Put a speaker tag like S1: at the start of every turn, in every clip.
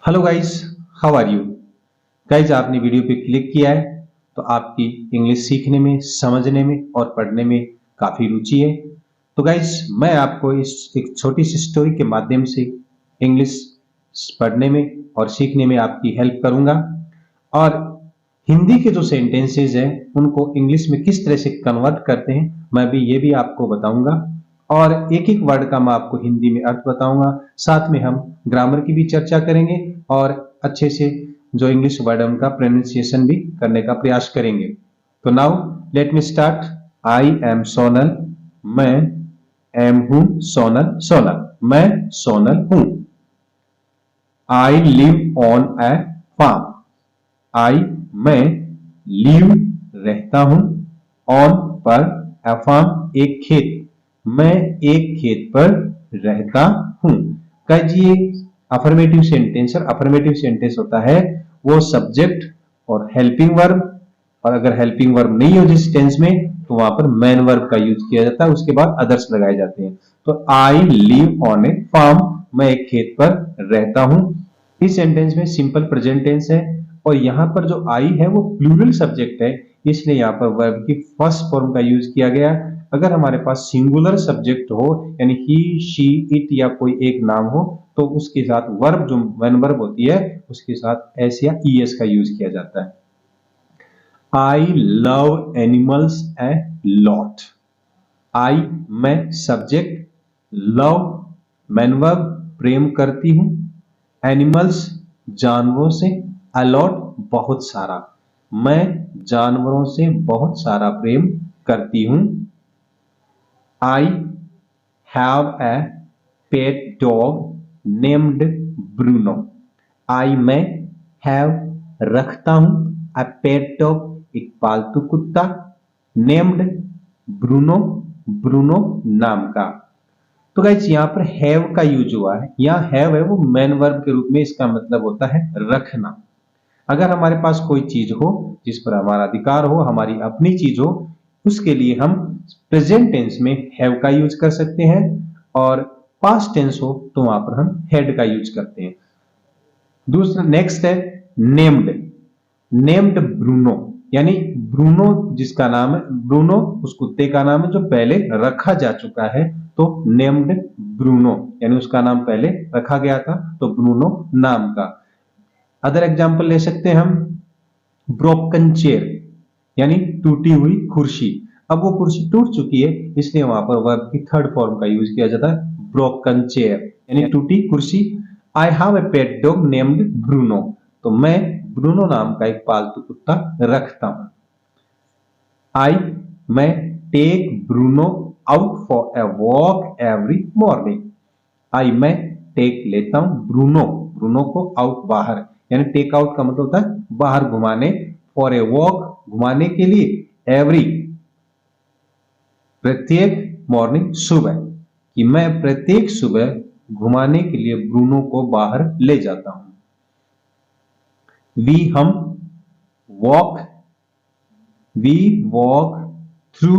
S1: Hello guys, how are you guys. आपने video पे click किया है तो आपकी इंग्लिश सीखने में, समझने में और पढ़ने में काफ़ी रुचि है। तो गाइस, मैं आपको इस एक छोटी सी स्टोरी के माध्यम से इंग्लिश पढ़ने में और सीखने में आपकी हेल्प करूंगा। और हिंदी के जो सेंटेंसेस हैं उनको इंग्लिश में किस तरह से कन्वर्ट करते हैं मैं भी ये भी आपको बताऊंगा। और एक एक वर्ड का मैं आपको हिंदी में अर्थ बताऊंगा। साथ में हम ग्रामर की भी चर्चा करेंगे और अच्छे से जो इंग्लिश वर्ड है उनका प्रोनाउंसिएशन भी करने का प्रयास करेंगे। तो now let me start. I am Sonal. मैं एम हूं सोनल। सोनल, मैं सोनल हूं। I live on a farm. I मैं लिव रहता हूं, ऑन पर, ए फार्म एक खेत। मैं एक खेत पर रहता हूं। का जी अफर्मेटिव सेंटेंस। और अफर्मेटिव सेंटेंस होता है वो सब्जेक्ट और हेल्पिंग वर्ब, और अगर हेल्पिंग वर्ब नहीं हो जिस टेंस में तो वहां पर मेन वर्ब का यूज किया जाता है, उसके बाद अदर्स लगाए जाते हैं। तो I live on a farm, मैं एक खेत पर रहता हूं। इस सेंटेंस में सिंपल प्रेजेंट टेंस है और यहाँ पर जो आई है वो प्लूरल सब्जेक्ट है, इसलिए यहाँ पर वर्ब की फर्स्ट फॉर्म का यूज किया गया। अगर हमारे पास सिंगुलर सब्जेक्ट हो यानी ही, शी, इट या कोई एक नाम हो तो उसके साथ वर्ब जो वन वर्ब होती है उसके साथ एस या ईएस का यूज किया जाता है। I love animals a lot. I मैं सब्जेक्ट, लव मैन वर्ब प्रेम करती हूं, एनिमल्स जानवरों से, अलॉट बहुत सारा, मैं जानवरों से बहुत सारा प्रेम करती हूं। I have a pet dog named Bruno. I मैं हैव रखता हूं ए पेट डॉग एक पालतू कुत्ता, नेम्ड ब्रूनो ब्रूनो नाम का। तो गाइस यहाँ पर हैव का यूज हुआ है। यहाँ हैव है वो मेन वर्ब के रूप में, इसका मतलब होता है रखना। अगर हमारे पास कोई चीज हो जिस पर हमारा अधिकार हो, हमारी अपनी चीज हो, उसके लिए हम प्रेजेंट टेंस में हैव का यूज कर सकते हैं और पास्ट टेंस हो तो वहां पर हम हैड का यूज करते हैं। दूसरा नेक्स्ट है नेम्ड। नेम्ड ब्रूनो, यानी ब्रूनो जिसका नाम है, ब्रूनो उस कुत्ते का नाम है जो पहले रखा जा चुका है, तो नेम्ड ब्रूनो यानी उसका नाम पहले रखा गया था तो ब्रूनो नाम का। अदर एग्जांपल ले सकते हैं हम, ब्रोकन चेयर यानी टूटी हुई कुर्सी। अब वो कुर्सी टूट चुकी है इसलिए वहां पर वर्ब की थर्ड फॉर्म का यूज किया जाता है, ब्रोकन चेयर यानी टूटी कुर्सी। आई have a pet dog named Bruno, तो मैं ब्रूनो नाम का एक पालतू कुत्ता रखता हूं। आई मैं take Bruno out for a walk every morning. I मैं टेक लेता हूं ब्रूनो, ब्रूनो को आउट बाहर, यानी टेक आउट का मतलब होता है बाहर घुमाने, फॉर ए वॉक घुमाने के लिए, एवरी प्रत्येक, मॉर्निंग सुबह, कि मैं प्रत्येक सुबह घुमाने के लिए ब्रूनो को बाहर ले जाता हूं। वी हम walk, we walk through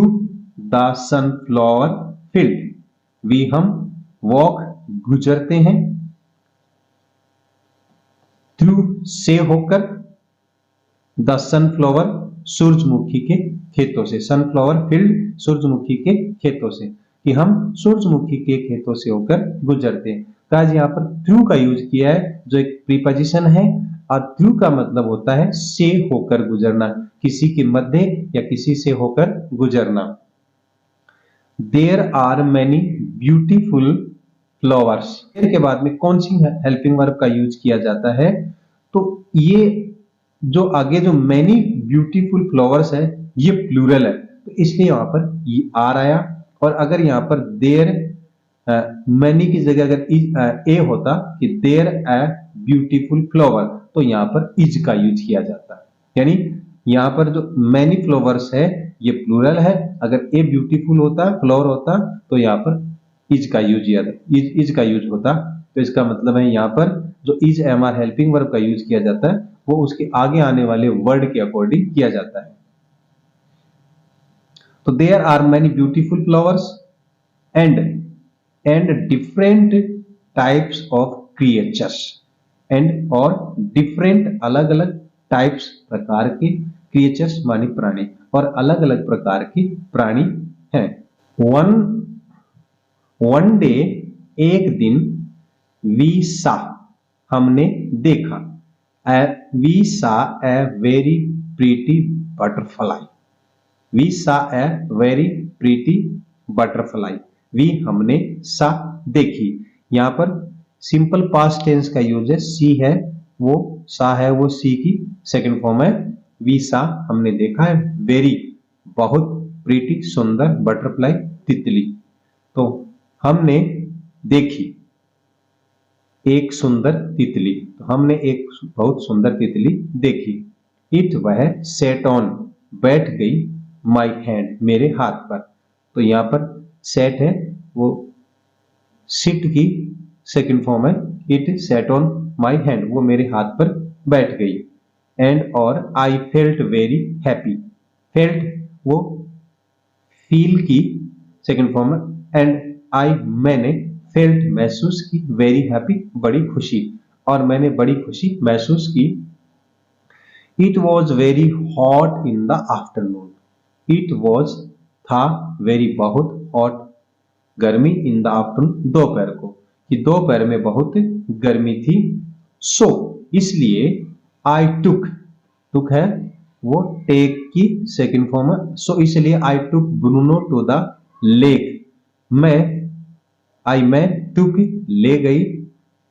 S1: the sunflower field. We हम वॉक गुजरते हैं, थ्रू से होकर, द सनफ्लावर सूरजमुखी के खेतों से, सनफ्लावर फील्ड सूरजमुखी के खेतों से, कि हम सूरजमुखी के खेतों से होकर गुजरते हैं। तो आज यहाँ पर थ्रू का यूज किया है जो एक प्रीपोजिशन है, और थ्रू का मतलब होता है से होकर गुजरना, किसी के मध्य या किसी से होकर गुजरना। There are many beautiful flowers. There के बाद में कौन सी हेल्पिंग वर्ब का यूज किया जाता है, तो ये जो आगे जो मैनी ब्यूटीफुल फ्लावर्स है ये प्लूरल है तो इसलिए यहां पर ये आर आया। और अगर यहां पर देयर मैनी की जगह अगर ए होता कि देयर ए ब्यूटीफुल फ्लावर, तो यहां पर इज का यूज किया जाता है। यानी यहां पर जो मैनी फ्लावर्स है ये प्लूरल है, अगर ए ब्यूटीफुल होता, फ्लावर होता, तो यहां पर इज का यूज इज का यूज होता। तो इसका मतलब है यहां पर जो is am are helping verb का यूज किया जाता है वो उसके आगे आने वाले वर्ड के अकॉर्डिंग किया जाता है। तो there are many beautiful flowers and different types of creatures. And और डिफरेंट अलग अलग टाइप्स प्रकार के क्रिएचर्स माने प्राणी और अलग अलग प्रकार के प्राणी हैं। वन डे एक दिन वी सा हमने देखा we saw a very pretty butterfly we saw a very pretty butterfly we हमने सा देखी। यहां पर सिंपल पास्ट टेंस का यूज है, सी है वो सा है वो सी की सेकंड फॉर्म है। वी सा हमने देखा है, वेरी बहुत, प्रीटी सुंदर, बटरफ्लाई तितली। तो हमने देखी एक सुंदर तितली, तो हमने एक बहुत सुंदर तितली देखी। इट वह सेट ऑन बैठ गई माई हैंड मेरे हाथ पर। तो यहाँ पर सेट है वो सिट की सेकंड फॉर्म है, it set on my hand वो मेरे हाथ पर बैठ गई। एंड और I felt very happy, felt वो फील की सेकंड फॉर्म है, एंड आई मैंने फेल्ट महसूस की, वेरी हैप्पी बड़ी खुशी, और मैंने बड़ी खुशी महसूस की। It was very hot in the afternoon, it was था वेरी बहुत हॉट गर्मी इन द आफ्टरनून दोपहर को, कि दोपहर में बहुत गर्मी थी। सो इसलिए आई टुक है वो टेक की सेकंड फॉर्म है, सो इसलिए आई टुक ब्रूनो टू द लेक, मैं टुक ले गई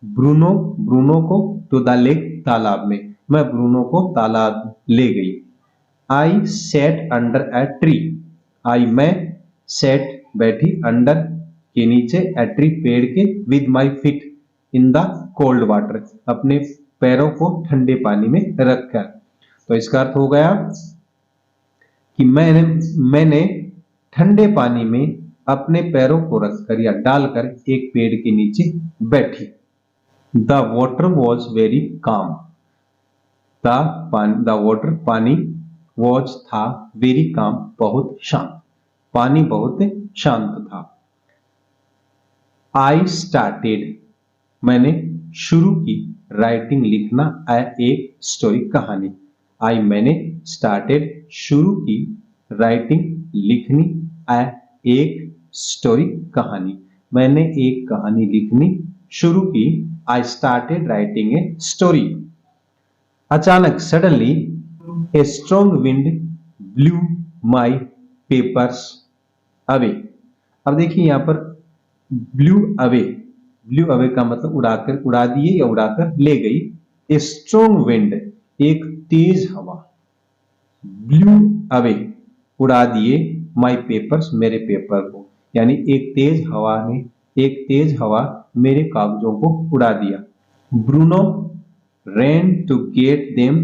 S1: ब्रूनो को टू द लेक तालाब में, मैं ब्रूनो को तालाब ले गई। आई सेट अंडर ए ट्री, मैं सेट बैठी अंडर के नीचे ए ट्री पेड़ के, with my fit in the cold water अपने पैरों को ठंडे पानी में रखकर। तो इसका अर्थ हो गया कि मैंने ठंडे पानी में अपने पैरों को रखकर या डालकर एक पेड़ के नीचे बैठी। The water was very calm, the water पानी वॉज था वेरी काम बहुत शांत, पानी बहुत शांत था। आई स्टार्टेड मैंने शुरू की राइटिंग लिखना एक स्टोरी कहानी, मैंने स्टार्टेड शुरू की राइटिंग लिखनी एक स्टोरी कहानी, मैंने एक कहानी लिखनी शुरू की। I started writing a story. अचानक suddenly a strong wind blew my papers away. अब देखिए यहां पर ब्लू अवे का मतलब उड़ाकर, उड़ा दिए या उड़ाकर ले गई। ए स्ट्रॉन्ग विंड एक तेज हवा, ब्लू अवे उड़ा दिए माई पेपर्स मेरे पेपर को, यानी एक तेज हवा मेरे कागजों को उड़ा दिया। Bruno ran to get them,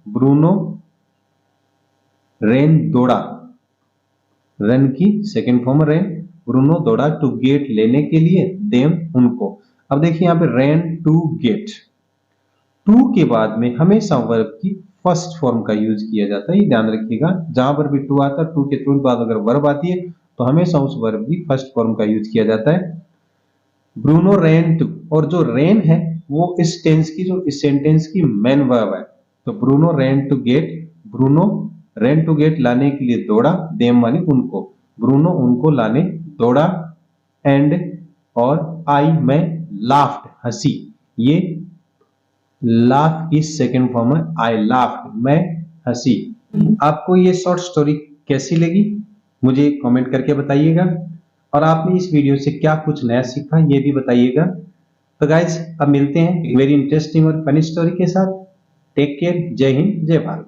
S1: Bruno ran दौड़ा, रन की सेकंड फॉर्म रैन, ब्रूनो दौड़ा टू गेट लेने के लिए, देम उनको। अब देखिए यहाँ पे रैन टू गेट, टू के बाद में हमेशा वर्ब की फर्स्ट फॉर्म का यूज किया जाता है, ये ध्यान रखिएगा। जहां पर भी टू आता है, टू के तुरंत बाद अगर वर्ब आती है तो हमेशा उस वर्ब की फर्स्ट फॉर्म का यूज किया जाता है। ब्रूनो रैन टू, और जो रैन है वो इस टेंस की, जो इस सेंटेंस की मेन वर्ब है। तो Bruno ran to get, Bruno ran to get लाने के लिए दौड़ा, देम माने उनको, ब्रूनो उनको लाने दौड़ा। एंड और आई मैं लाफ्ड हंसी, ये लाफ की सेकंड फॉर्म है, आई लाफ्ड मैं हंसी। आपको ये शॉर्ट स्टोरी कैसी लगी मुझे कमेंट करके बताइएगा, और आपने इस वीडियो से क्या कुछ नया सीखा ये भी बताइएगा। तो गाइज अब मिलते हैं एक वेरी इंटरेस्टिंग और फनी स्टोरी के साथ। टेक केयर, जय हिंद, जय भारत।